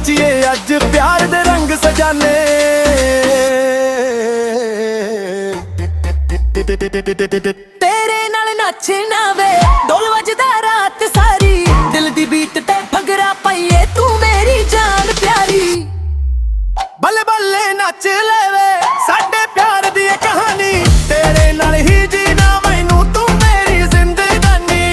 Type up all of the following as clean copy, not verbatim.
नचिए अज प्यार दे रंग सजाने। तेरे नाल नचना वे ढोल वजदा रात सारी, दिल दी बीट ते भंगड़ा पाइए तू मेरी जान प्यारी। बल्ले बल्ले नच लेवे साडे प्यार दी कहानी, तेरे नाल ही जीना मैनू तू मेरी जिंदगानी।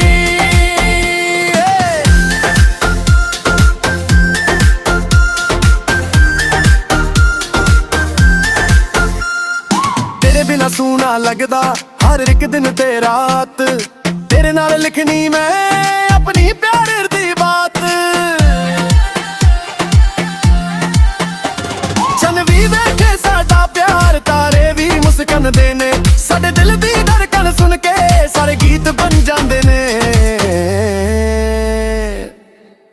तेरे बिना सूना लगदा हर एक दिन ते रात, तेरे नाल लिखनी मैं अपनी प्यार दी बात। चन भी बैठे साडा प्यार, तारे भी मुस्कन देने, साडे दिल दी धड़कन सुन के सारे गीत बन जांदे ने।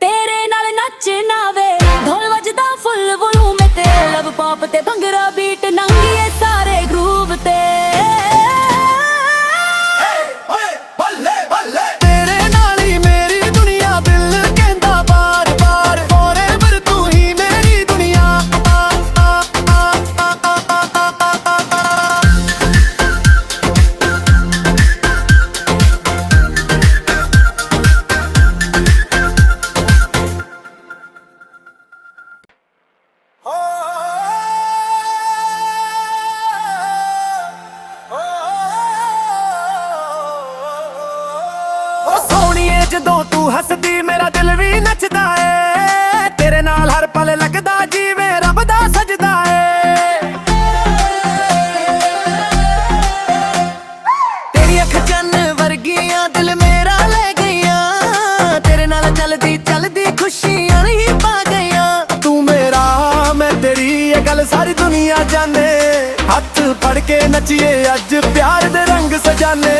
तेरे नाल नचना वे ढोल वजदा फुल वॉल्यूम ते, लब पॉप ते भंगड़ा बीट नंगिए सारे ग्रूव ते। जदों तू हसदी मेरा दिल भी नचदा है, तेरे नाल हर पल लगदा जिवें रब दा सजदा है। तेरी अख चन्न वर्गियां दिल मेरा ले गईयां, तेरे नाल चलदी चलदी खुशियां ही पा गईयां। तू मेरा मैं तेरी ये गल सारी दुनिया जाने, हथ फड़ के नचिए अज प्यार दे रंग सजाने।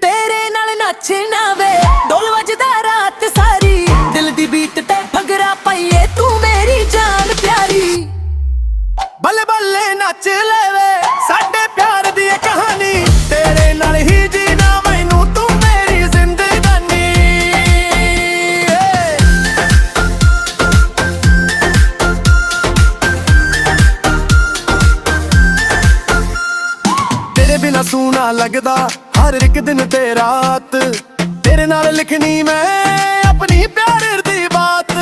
तेरे नाल नचना वे ढोल वजदा रात सारी, दिल दी बीट ते भंगड़ा पाइए तू मेरी जान प्यारी। बल्ले बल्ले नच लेवे साडे प्यार दी कहानी, तेरे नाल ही जीना मैनू तू मेरी जिंदगानी। तेरे बिना सूना लगदा हर एक दिन ते रात, तेरे नाल लिखनी मैं अपनी प्यार दी बात।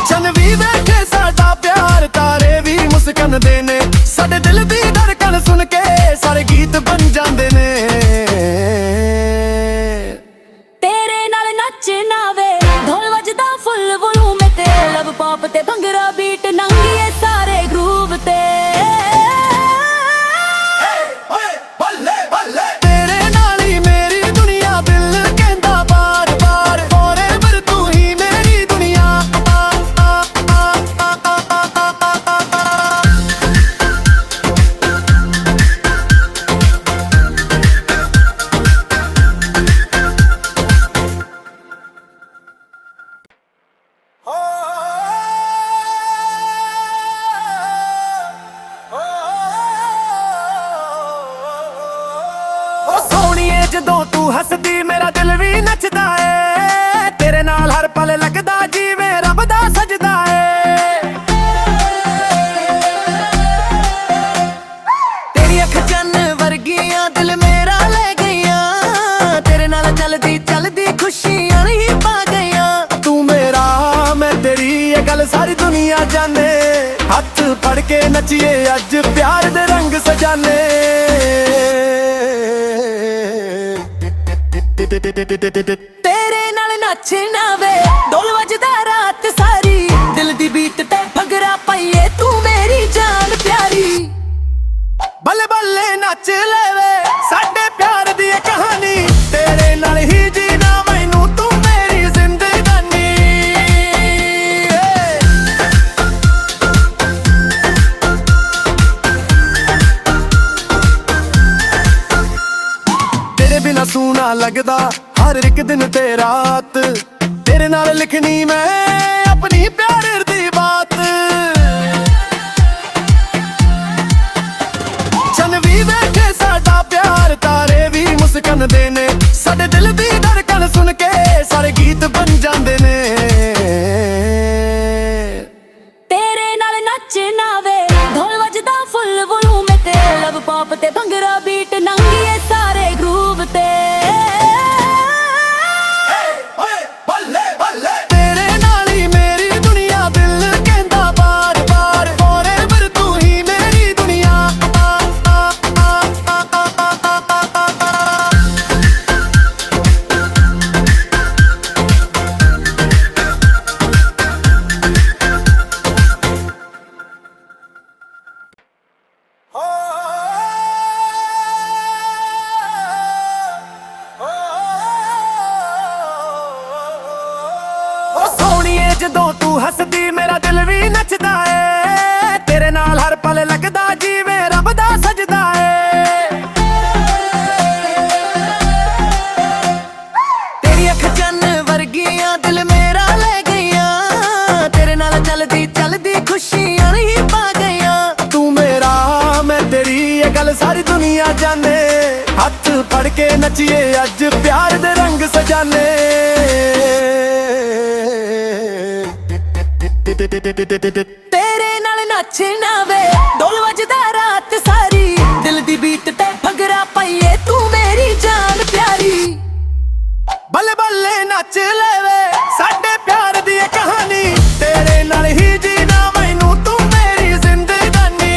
चन भी बैठे साडा प्यार, तारे भी मुस्कन देने, साडे दिल दी धड़कन सुन के सारे गीत बन जांदे ने। तेरे नाल नचना वे ढोल वजदा फुल वॉल्यूम ते, लब पॉप ते भंगड़ा बीट नंगिए सारे ग्रूव ते। जदों तू हसदी मेरा दिल भी नचदा है, तेरे नाल हर पल लगदा जिवें रब दा सजदा है। तेरी अख चन्न वर्गियां दिल मेरा ले गईयां, तेरे नाल चलदी चलदी खुशियां ही पा गईयां। तू मेरा मैं तेरी ये गल सारी दुनिया जाने, हथ फड़ के नचिए अज प्यार दे रंग सजाने। तेरे नाल नचना वे ढोल वजदा रात सारी, दिल दी बीट ते भंगड़ा पाइए तू मेरी जान प्यारी। बल्ले बल्ले नच लेवे साडे प्यार दी कहानी, तेरे नाल ही जीना मैनू तू मेरी जिंदगानी। तेरे बिना सूना लगदा हर एक दिन ते रात, तेरे नाल लिखनी मैं अपनी प्यार दी बात। चन भी बैठे साडा प्यार, तारे ਨੱਚੀਏ ਅੱਜ ਪਿਆਰ ਦੇ ਰੰਗ ਸਜਾਨੇ ਤੇਰੇ ਨਾਲ ਨੱਚਣਾ ਵੇ ਢੋਲ ਵੱਜਦਾ ਰਾਤ ਸਾਰੀ ਦਿਲ ਦੀ ਬੀਟ ਤੇ ਭੰਗੜਾ ਪਾਈਏ ਤੂੰ ਮੇਰੀ ਜਾਨ ਪਿਆਰੀ ਬੱਲੇ ਬੱਲੇ ਨੱਚ ਲੈਵੇ ਸਾਡੇ ਪਿਆਰ ਦੀ ਇਹ ਕਹਾਣੀ ਤੇਰੇ ਨਾਲ ਹੀ ਜੀਣਾ ਮੈਨੂੰ ਤੂੰ ਮੇਰੀ ਜ਼ਿੰਦਗਾਨੀ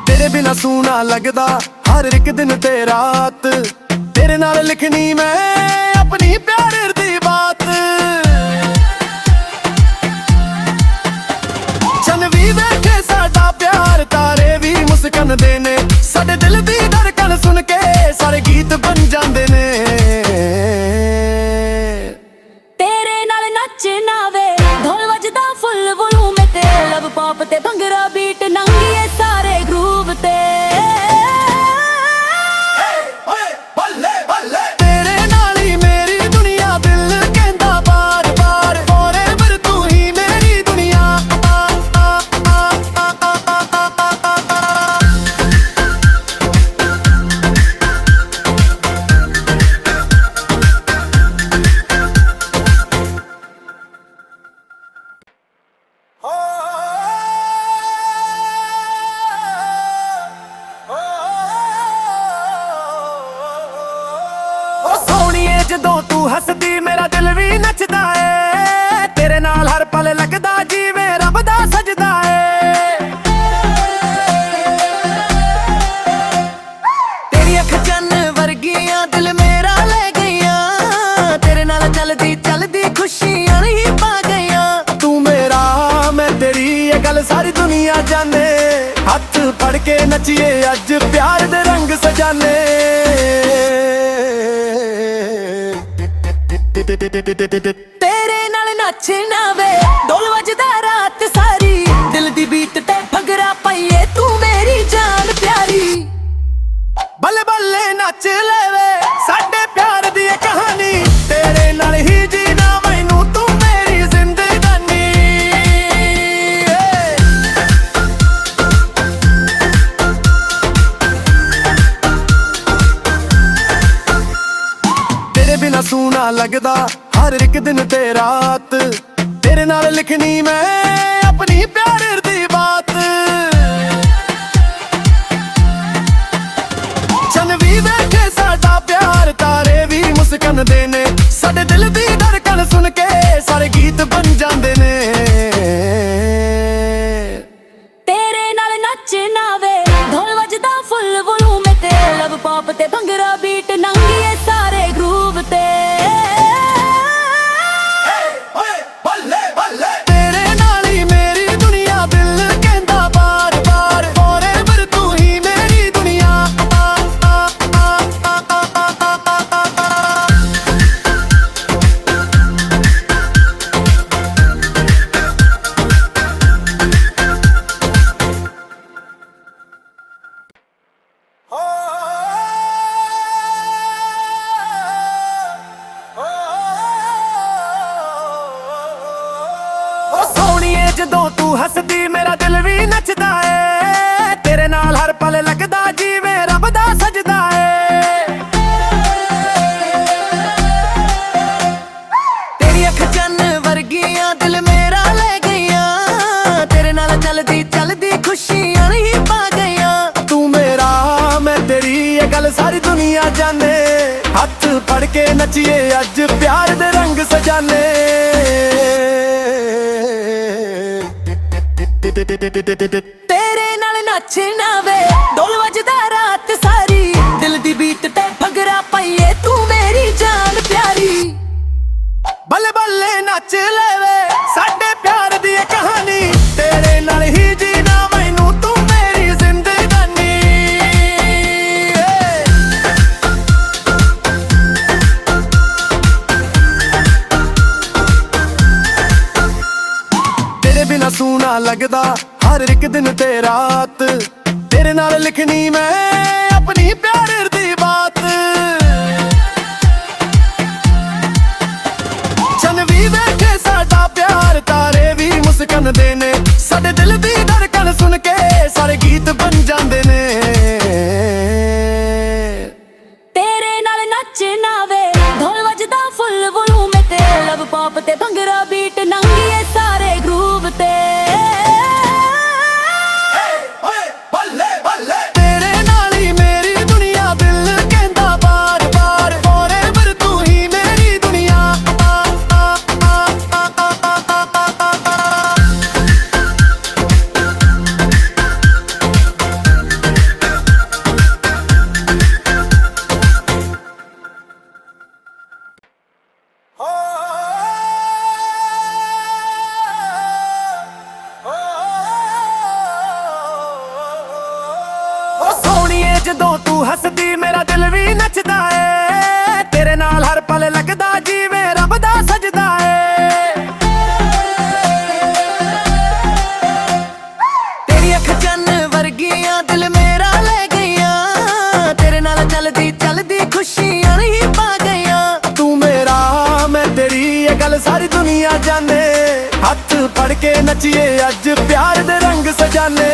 ਤੇਰੇ ਬਿਨਾ ਸੂਨਾ ਲੱਗਦਾ ਹਰ ਇੱਕ ਦਿਨ ਤੇ ਰਾਤ ਤੇਰੇ ਨਾਲ ਲਿਖਣੀ ਮੈਂ ਆਪਣੀ ਪਿਆਰ ਦੀ ਬਾਤ ਚੰਨ ਵੀ ਵੇਖੇ ਸਾਡਾ ਪਿਆਰ ਤਾਰੇ ਵੀ ਮੁਸਕਣਦੇ ਨੇ ਸਾਡੇ ਦਿਲ ਦੀ ਧੜਕਣ ਸੁਣ ਕੇ ਸਾਰੇ ਗੀਤ ਬਣ ਜਾਂਦੇ ਨੇ ਤੇਰੇ ਨਾਲ ਨੱਚਣਾ ਵੇ ਢੋਲ ਵੱਜਦਾ ਫੁੱਲ ਵੋਲੂਮ ਤੇ ਲਵ ਪੌਪ ਤੇ ਭੰਗੜਾ ਬੀਟ ਨੰਗੀਏ ਸਾਰੇ ਗਰੂਵ ਤੇ ਤੇਰੇ ਨਾਲ ਹੀ ਮੇਰੀ ਦੁਨੀਆ ਦਿਲ ਕਹਿੰਦਾ ਬਾਰ ਬਾਰ forever ਤੂੰ ਹੀ ਮੇਰੀ ਦੁਨੀਆ ਸੋਹਣੀਏ ਜਦੋਂ ਤੂੰ ਹੱਸਦੀ ਮੇਰਾ ਦਿਲ ਵੀ ਨੱਚਦਾ ਏ ਤੇਰੇ ਨਾਲ ਹਰ ਪਲ ਲੱਗਦਾ ਜਿਵੇਂ ਰੱਬ ਦਾ ਸਜਦਾ ਏ ਤੇਰੀ ਅੱਖ ਚੰਨ ਵਰਗੀਆਂ ਦਿਲ ਮੇਰਾ ਲੈ ਗਈਆਂ ਤੇਰੇ ਨਾਲ ਚੱਲਦੀ ਚੱਲਦੀ ਖੁਸ਼ੀਆਂ ਹੀ ਪਾ ਗਈਆਂ ਤੂੰ ਮੇਰਾ ਮੈਂ ਤੇਰੀ ਇਹ ਗੱਲ ਸਾਰੀ ਦੁਨੀਆ ਜਾਣੇ ਹੱਥ ਫੜ ਕੇ ਨੱਚੀਏ ਅੱਜ ਪਿਆਰ ਦੇ ਰੰਗ ਸਜਾਨੇ ਤੇਰੇ ਨਾਲ ਨੱਚਣਾ ਵੇ ਢੋਲ ਵੱਜਦਾ ਰਾਤ ਸਾਰੀ ਦਿਲ ਦੀ ਬੀਟ ਤੇ ਭੰਗੜਾ ਪਾਈਏ ਤੂੰ ਮੇਰੀ ਜਾਨ ਪਿਆਰੀ ਬੱਲੇ ਬੱਲੇ ਨੱਚ ਲੈਵੇ ਸਾਡੇ ਪਿਆਰ ਦੀ ਇਹ ਕਹਾਣੀ ਤੇਰੇ ਨਾਲ ਹੀ ਜੀਣਾ ਮੈਨੂੰ ਤੂੰ ਮੇਰੀ ਜ਼ਿੰਦਗਾਨੀ ਤੇਰੇ ਬਿਨਾ ਸੂਨਾ ਲੱਗਦਾ ਹਰ ਇੱਕ ਦਿਨ ਤੇ ਰਾਤ ਤੇਰੇ ਨਾਲ ਲਿਖਣੀ ਮੈਂ ਆਪਣੀ ਪਿਆਰ ਦੀ ਬਾਤ ਚੰਨ ਵੀ ਵੇਖੇ ਸਾਡਾ ਪਿਆਰ ਤਾਰੇ ਵੀ ਮੁਸਕਣਦੇ ਨੇ ਸਾਡੇ ਦਿਲ ਦੀ ਧੜਕਣ ਸੁਣ ਕੇ ਸਾਰੇ ਗੀਤ ਬਣ ਜਾਂਦੇ ਨੇ ਤੇਰੇ ਨਾਲ ਨੱਚਣਾ ਵੇ ਢੋਲ ਵੱਜਦਾ ਫੁੱਲ ਵੋਲੂਮ ਤੇ ਲਵ ਪੌਪ ਤੇ ਭੰਗੜਾ ਬੀਟ ਨੰਗੀਏ ਸਾਰੇ ਗਰੂਵ ਤੇ ਤੇਰੇ ਨਾਲ ਹੀ ਮੇਰੀ ਦੁਨੀਆ ਦਿਲ ਕਹਿੰਦਾ ਬਾਰ ਬਾਰ forever ਤੂੰ ਹੀ ਮੇਰੀ ਦੁਨੀਆ ਸੋਹਣੀਏ ਜਦੋਂ ਤੂੰ ਹੱਸਦੀ ਮੇਰਾ ਦਿਲ ਵੀ ਨੱਚਦਾ ਏ ਤੇਰੇ ਨਾਲ ਹਰ ਪਲ ਲੱਗਦਾ ਜਿਵੇਂ ਰੱਬ ਦਾ ਸਜਦਾ ਏ ਤੇਰੀ ਅੱਖ ਚੰਨ ਵਰਗੀਆਂ ਦਿਲ ਮੇਰਾ ਲੈ ਗਈਆਂ ਤੇਰੇ ਨਾਲ ਚੱਲਦੀ ਚੱਲਦੀ ਖੁਸ਼ੀਆਂ ਹੀ ਪਾ ਗਈਆਂ ਤੂੰ ਮੇਰਾ ਮੈਂ ਤੇਰੀ ਇਹ ਗੱਲ ਸਾਰੀ ਦੁਨੀਆ ਜਾਣੇ ਹੱਥ ਫੜ ਕੇ ਨੱਚੀਏ ਅੱਜ ਪਿਆਰ ਦੇ ਰੰਗ ਸਜਾਨੇ ਤੇਰੇ ਨਾਲ ਨੱਚਣਾ ਵੇ ਢੋਲ ਵੱਜਦਾ ਰਾਤ ਸਾਰੀ ਦਿਲ ਦੀ ਬੀਟ ਤੇ ਭੰਗੜਾ ਪਾਈਏ ਤੂੰ ਮੇਰੀ ਜਾਨ ਪਿਆਰੀ ਬੱਲੇ ਬੱਲੇ ਨੱਚ ਲੈਵੇ ਸਾਡੇ ਪਿਆਰ ਦੀ ਇਹ ਕਹਾਣੀ ਤੇਰੇ ਨਾਲ ਹੀ ਜੀਣਾ ਮੈਨੂੰ ਤੂੰ ਮੇਰੀ ਜ਼ਿੰਦਗਾਨੀ ਤੇਰੇ ਬਿਨਾ ਸੂਨਾ ਲੱਗਦਾ ਹਰ ਇੱਕ ਦਿਨ ਤੇ ਰਾਤ ਤੇਰੇ ਨਾਲ ਲਿਖਣੀ ਮੈਂ ਆਪਣੀ ਪਿਆਰ ਦੀ ਬਾਤ ਚੰਨ ਵੀ ਵੇਖੇ ਸਾਡਾ ਪਿਆਰ ਤਾਰੇ ਨੱਚਣਾ ਵੇ ਢੋਲ ਵੱਜਦਾ ਫੁੱਲ ਵੋਲੂਮ ਤੇ ਲਵ ਪੌਪ ਤੇ ਭੰਗੜਾ ਬੀਟ ਨੰਗੀਏ ਸਾਰੇ ਗਰੂਵ ਤੇ ਜਦੋਂ ਤੂੰ ਹੱਸਦੀ ਮੇਰਾ ਦਿਲ ਵੀ ਨੱਚਦਾ ਏ ਤੇਰੇ ਨਾਲ ਹਰ ਪਲ ਲੱਗਦਾ ਜਿਵੇਂ ਰੱਬ ਦਾ ਸਜਦਾ ਏ ਤੇਰੀ ਅੱਖ ਚੰਨ ਵਰਗੀਆਂ ਦਿਲ ਮੇਰਾ ਲੈ ਗਈਆਂ ਤੇਰੇ ਨਾਲ ਚੱਲਦੀ ਚੱਲਦੀ ਖੁਸ਼ੀਆਂ ਹੀ ਪਾ ਗਈਆਂ ਤੂੰ ਮੇਰਾ ਮੈਂ ਤੇਰੀ ਇਹ ਗੱਲ ਸਾਰੀ ਦੁਨੀਆ ਜਾਣੇ ਹੱਥ ਫੜ ਕੇ ਨੱਚੀਏ ਅੱਜ ਪਿਆਰ ਦੇ ਰੰਗ ਸਜਾਨੇ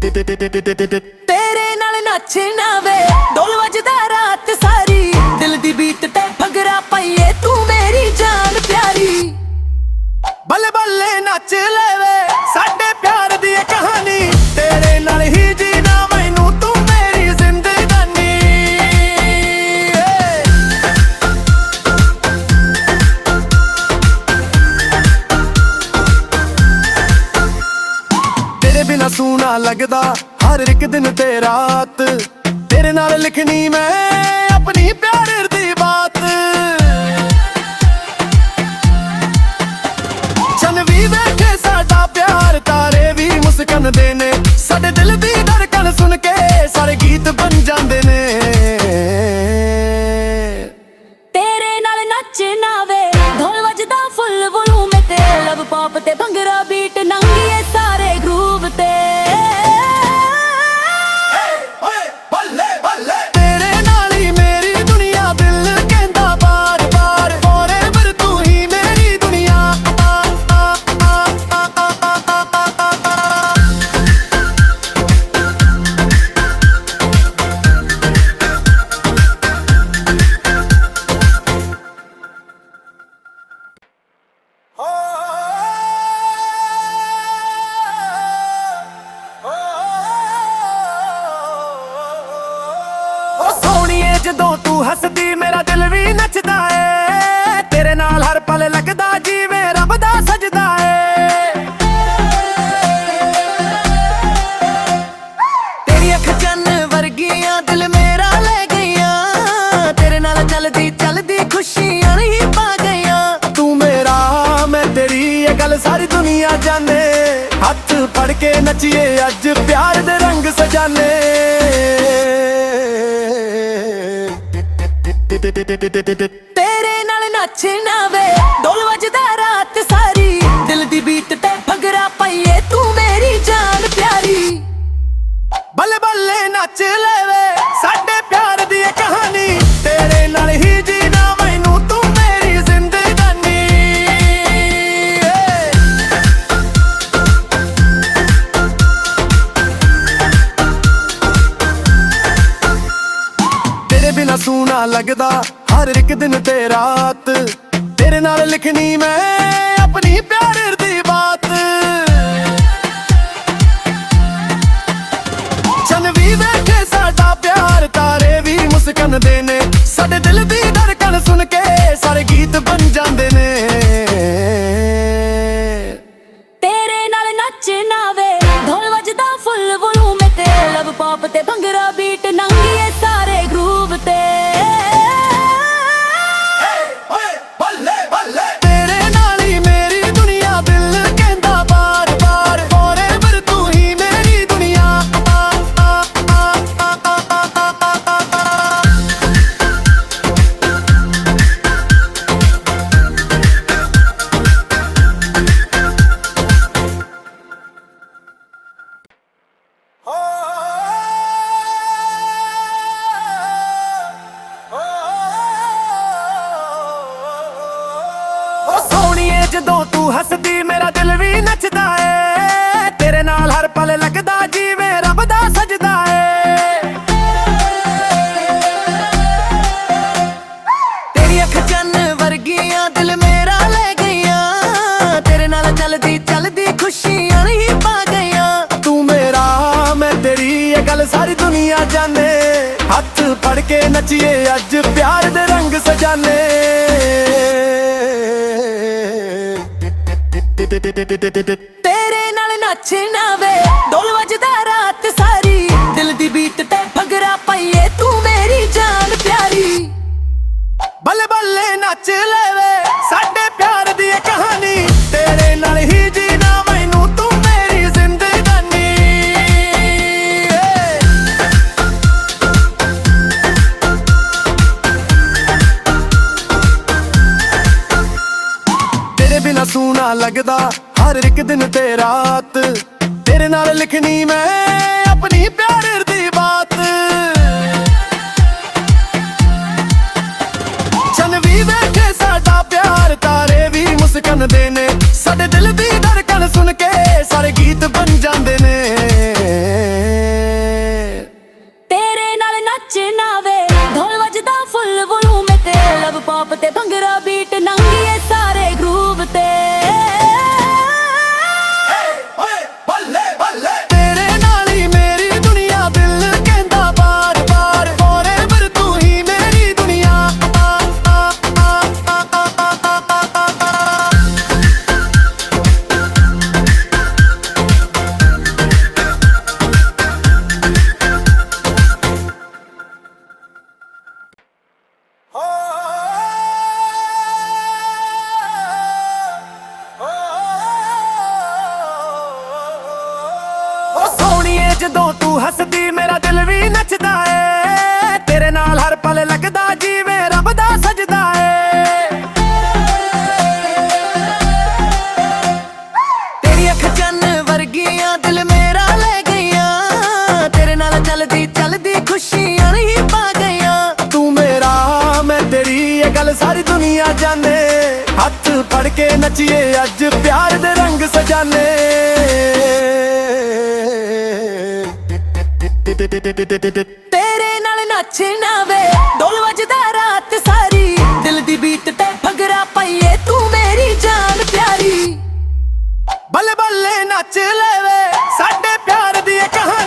ਤੇਰੇ ਨਾਲ ਨੱਚਣਾ ਵੇ ਢੋਲ ਵੱਜਦਾ ਰਾਤ ਸਾਰੀ ਦਿਲ ਦੀ ਬੀਟ ਤੇ ਭੰਗੜਾ ਪਾਈਏ ਤੂੰ ਮੇਰੀ ਜਾਨ ਪਿਆਰੀ ਬੱਲੇ ਬੱਲੇ ਨੱਚ ਲੈਵੇ ਸਾਡੇ ਪਿਆਰ ਦੀ ਇਹ ਕਹਾਣੀ ਤੇਰੇ ਨਾਲ ਹੀ ਜੀਣਾ ਮੈਨੂੰ ਤੂੰ ਮੇਰੀ ਜ਼ਿੰਦਗਾਨੀ ਤੇਰੇ ਬਿਨਾ ਸੂਨਾ ਲੱਗਦਾ ਹਰ ਇੱਕ ਦਿਨ ਤੇ ਰਾਤ ਤੇਰੇ ਨਾਲ ਲਿਖਣੀ ਮੈਂ ਆਪਣੀ ਪਿਆਰ ਦੀ ਬਾਤ ਚੰਨ ਵੀ ਵੇਖੇ ਸਾਡਾ ਪਿਆਰ ਤਾਰੇ ਵੀ ਮੁਸਕਣਦੇ ਨੇ ਸਾਡੇ ਦਿਲ ਦੀ ਧੜਕਣ ਸੁਣ ਕੇ ਸਾਰੇ ਗੀਤ ਬਣ ਜਾਂਦੇ ਨੇ ਤੇਰੇ ਨਾਲ ਨੱਚਣਾ ਵੇ ਢੋਲ ਵੱਜਦਾ ਫੁੱਲ ਵੋਲੂਮ ਤੇ ਲਵ ਪੌਪ ਤੇ ਭੰਗੜਾ ਬੀਟ ਨੰਗੀਏ ਸਾਰੇ ਗਰੂਵ ਤੇ ਜਦੋਂ ਤੂੰ ਹੱਸਦੀ ਮੇਰਾ ਦਿਲ ਵੀ ਨੱਚਦਾ ਏ ਤੇਰੇ ਨਾਲ ਹਰ ਪਲ ਲੱਗਦਾ ਜਿਵੇਂ ਰੱਬ ਦਾ ਸਜਦਾ ਏ ਤੇਰੀ ਅੱਖ ਚੰਨ ਵਰਗੀਆਂ ਦਿਲ ਮੇਰਾ ਲੈ ਗਈਆਂ ਤੇਰੇ ਨਾਲ ਚੱਲਦੀ ਚੱਲਦੀ ਖੁਸ਼ੀਆਂ ਹੀ ਪਾ ਗਈਆਂ ਤੂੰ ਮੇਰਾ ਮੈਂ ਤੇਰੀ ਇਹ ਗੱਲ ਸਾਰੀ ਦੁਨੀਆ ਜਾਣੇ ਹੱਥ ਫੜ ਕੇ ਨੱਚੀਏ ਅੱਜ ਪਿਆਰ ਦੇ ਰੰਗ ਸਜਾਨੇ ਤੇਰੇ ਨਾਲ ਨੱਚਣਾ ਵੇ ਢੋਲ ਵੱਜਦਾ ਫੁੱਲ ਵੋਲੂਮ ਤੇ ਲਵ ਪੌਪ ਤੇ ਭੰਗੜਾ ਬੀਟ ਨੰਗੀਏ ਸਾਰੇ ਗਰੂਵ ਤੇ ਤੇਰੀ ਅੱਖ ਚੰਨ ਵਰਗੀਆਂ ਦਿਲ ਮੇਰਾ ਲੈ ਗਈਆਂ ਤੇਰੇ ਨਾਲ ਚੱਲਦੀ ਚੱਲਦੀ ਖੁਸ਼ੀਆਂ ਹੀ ਪਾ ਗਈਆਂ ਤੂੰ ਮੇਰਾ ਮੈਂ ਤੇਰੀ ਇਹ ਗੱਲ ਸਾਰੀ ਦੁਨੀਆ ਜਾਣੇ ਹੱਥ ਫੜ ਕੇ ਨੱਚੀਏ ਅੱਜ ਪਿਆਰ ਦੇ ਰੰਗ ਸਜਾਨੇ ਤੇਰੇ ਨਾਲ ਨੱਚਣਾ ਵੇ ਢੋਲ ਵੱਜਦਾ ਰਾਤ ਸਾਰੀ ਦਿਲ ਦੀ ਬੀਟ ਤੇ ਭੰਗੜਾ ਪਾਈਏ ਤੂੰ ਮੇਰੀ ਜਾਨ ਪਿਆਰੀ ਬੱਲੇ ਬੱਲੇ ਨੱਚ ਲੈਵੇ ਸਾਡੇ ਪਿਆਰ ਦੀ ਇਹ ਕਹਾਣੀ ਤੇਰੇ ਨਾਲ ਹੀ ਜੀਣਾ ਮੈਨੂੰ ਤੂੰ ਮੇਰੀ ਜ਼ਿੰਦਗਾਨੀ ਤੇਰੇ ਬਿਨਾ ਸੂਨਾ ਲੱਗਦਾ ਹਰ ਇੱਕ ਦਿਨ ਤੇ ਰਾਤ ਤੇਰੇ ਨਾਲ ਲਿਖਣੀ ਮੈਂ ਆਪਣੀ ਪਿਆਰ ਦੀ ਬਾਤ ਚੰਨ ਵੀ ਵੇਖੇ ਸਾਡਾ ਪਿਆਰ ਤਾਰੇ ਵੀ ਮੁਸਕਣਦੇ ਨੇ ਸਾਡੇ ਦਿਲ ਦੀ ਧੜਕਣ ਸੁਣ ਕੇ ਸਾਰੇ ਗੀਤ ਬਣ ਜਾਂਦੇ ਨੇ ਤੇਰੇ ਨਾਲ ਨੱਚਣਾ ਵੇ ਢੋਲ ਵੱਜਦਾ ਫੁੱਲ ਵੋਲੂਮ ਤੇ ਲਵ ਪੌਪ ਤੇ ਭੰਗੜਾ ਬੀਟ ਨੰਗੀਏ ਸਾਰੇ ਗਰੂਵ ਤੇ ਤੇਰੇ ਨਾਲ ਹੀ ਮੇਰੀ ਦੁਨੀਆ ਦਿਲ ਕਹਿੰਦਾ ਬਾਰ ਬਾਰ forever ਤੂੰ ਹੀ ਮੇਰੀ ਦੁਨੀਆ ਜਦੋਂ ਤੂੰ ਹੱਸਦੀ ਮੇਰਾ ਦਿਲ ਵੀ ਨੱਚਦਾ ਏ ਤੇਰੇ ਨਾਲ ਹਰ ਪਲ ਲੱਗਦਾ ਜਿਵੇਂ ਰੱਬ ਦਾ ਸਜਦਾ ਏ ਗੱਲ ਸਾਰੀ ਦੁਨੀਆ ਜਾਣੇ ਹੱਥ ਫੜ ਕੇ ਨੱਚੀਏ ਅੱਜ ਪਿਆਰ ਦੇ ਰੰਗ ਸਜਾਨੇ ਤੇਰੇ ਨਾਲ ਨੱਚਣਾ ਵੇ ਢੋਲ ਵੱਜਦਾ ਰਾਤ ਸਾਰੀ ਦਿਲ ਦੀ ਬੀਟ ਤੇ ਭੰਗੜਾ ਪਾਈਏ ਤੂੰ ਮੇਰੀ ਜਾਨ ਪਿਆਰੀ ਬੱਲੇ ਬੱਲੇ ਨੱਚ ਲੈਵੇ ਸਾਡੇ ਪਿਆਰ ਦੀ ਇਹ ਕਹਾਣੀ ਤੇਰੇ ਨਾਲ ਹੀ ਜੀਣਾ ਮੈਨੂੰ ਤੂੰ ਮੇਰੀ ਜ਼ਿੰਦਗਾਨੀ ਤੇਰੇ ਬਿਨਾ ਸੂਨਾ ਲੱਗਦਾ ਹਰ ਇੱਕ ਦਿਨ ਤੇ ਰਾਤ ਤੇਰੇ ਨਾਲ ਲਿਖਣੀ ਮੈਂ ਆਪਣੀ ਪਿਆਰ ਦੀ ਬਾਤ ਚੰਨ ਵੀ ਵੇਖੇ ਸਾਡਾ ਪਿਆਰ ਤਾਰੇ ਵੀ ਮੁਸਕਣਦੇ ਨੇ ਸਾਡੇ ਦਿਲ ਦੀ ਧੜਕਣ ਸੁਣ ਕੇ ਸਾਰੇ ਗੀਤ ਬਣ ਜਾਂਦੇ ਨੇ ਤੇਰੇ ਨਾਲ ਨੱਚਣਾ ਵੇ ਢੋਲ ਵੱਜਦਾ ਫੁੱਲ ਵੋਲੂਮ ਤੇ ਲਵ ਪੌਪ ਤੇ ਭੰਗੜਾ ਬੀਟ ਨੰਗੀਏ ਸਾਰੇ ਗਰੂਵ ਤੇ ਤੇਰੇ ਨਾਲ ਹੀ ਮੇਰੀ ਦੁਨੀਆ ਦਿਲ ਕਹਿੰਦਾ ਬਾਰ ਬਾਰ forever ਤੂੰ ਹੀ ਮੇਰੀ ਦੁਨੀਆ ਸੋਹਣੀਏ ਜਦੋਂ ਤੂੰ ਹੱਸਦੀ ਮੇਰਾ ਦਿਲ ਵੀ ਨੱਚਦਾ ਏ ਤੇਰੇ ਨਾਲ ਹਰ ਪਲ ਲੱਗਦਾ ਜਿਵੇਂ ਰੱਬ ਦਾ ਸਜਦਾ ਏ ਤੇਰੀ ਅੱਖ ਚੰਨ ਵਰਗੀਆਂ ਦਿਲ ਮੇਰਾ ਲੈ ਗਈਆਂ ਤੇਰੇ ਨਾਲ ਚੱਲਦੀ ਚੱਲਦੀ ਖੁਸ਼ੀਆਂ ਨਹੀਂ ਪਾ ਗਈਆਂ ਤੂੰ ਮੇਰਾ ਮੈਂ ਤੇਰੀ ਇਹ ਗੱਲ ਸਾਰੀ ਦੁਨੀਆ ਜਾਣੇ ਹੱਥ ਫੜ ਕੇ ਨੱਚੀਏ ਅੱਜ ਪਿਆਰ ਦੇ ਰੰਗ ਸਜਾਨੇ ਤੇਰੇ ਨਾਲ ਨੱਚਣਾ ਵੇ ਢੋਲ ਵੱਜਦਾ ਰਾਤ ਸਾਰੀ ਦਿਲ ਦੀ ਬੀਟ ਤੇ ਭੰਗੜਾ ਪਾਈਏ ਤੂੰ ਮੇਰੀ ਜਾਨ ਪਿਆਰੀ ਬੱਲੇ ਬੱਲੇ ਨੱਚ ਲੈਵੇ ਸਾਡੇ ਪਿਆਰ ਦੀ ਇਹ ਕਹਾਣੀ